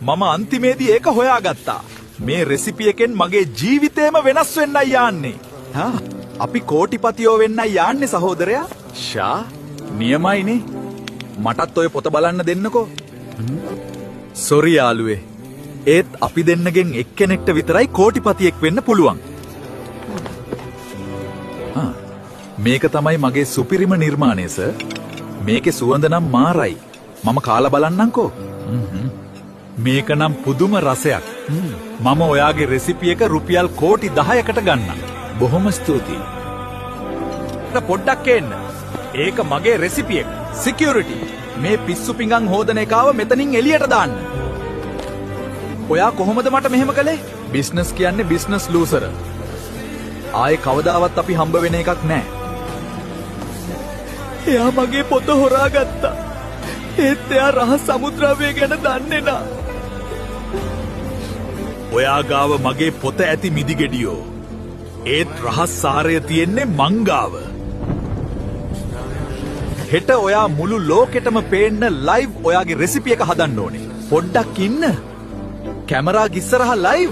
මම අන්තිමේදී ඒක හොයාගත්තා. මේ රෙසිපි එකෙන් මගේ ජීවිතේම වෙනස් වෙන්නයි යන්නේ. අපි කෝටිපතියෝ වෙන්නයි යන්නේ සහෝදරයා. ෂා නියමයිනේ. මටත් ඔය පොත බලන්න දෙන්නකෝ. සොරි යාළුවේ. ඒත් අපි දෙන්නගෙන් එක්කෙනෙක්ට විතරයි කෝටිපතියෙක් වෙන්න පුළුවන්. මේක තමයි මගේ සුපිරිම නිර්මාණය සර්. මේකේ සුවඳ නම් මාරයි. මම කාලා බලන්නම්කෝ. මේක නම් පුදුම රසයක්. මම ඔයාගේ රෙසිපි එක රුපියල් කෝටි 10කට ගන්නම්. බොහොම ස්තුතියි. පොඩ්ඩක් එන්න. ඒක මගේ රෙසිපි එක. සිකියුරිටි. මේ පිස්සු පිඟන් හොදන එකාව මෙතනින් එළියට දාන්න. ඔයා කොහොමද මට මෙහෙම කළේ? බිස්නස් කියන්නේ බිස්නස් ලූසර්. ආයේ කවදාවත් අපි හම්බ වෙන එකක් නෑ. එයා මගේ පොත හොරාගත්තා. ඒත් එයා රහස් සමුද්‍රාවය ගැන දන්නේ නෑ. ඔයා ගාව මගේ පොත ඇති මිදිගෙඩියෝ. ඒත් රහස් සාරය තියෙන්නේ මං ගාව. හෙට ඔයා මුළු ලෝකෙටම පේන්න ලයිව් ඔයාගේ රෙසිපි එක හදන්න ඕනේ. පොඩ්ඩක් ඉන්න. කැමරා ඉස්සරහා ලයිව්.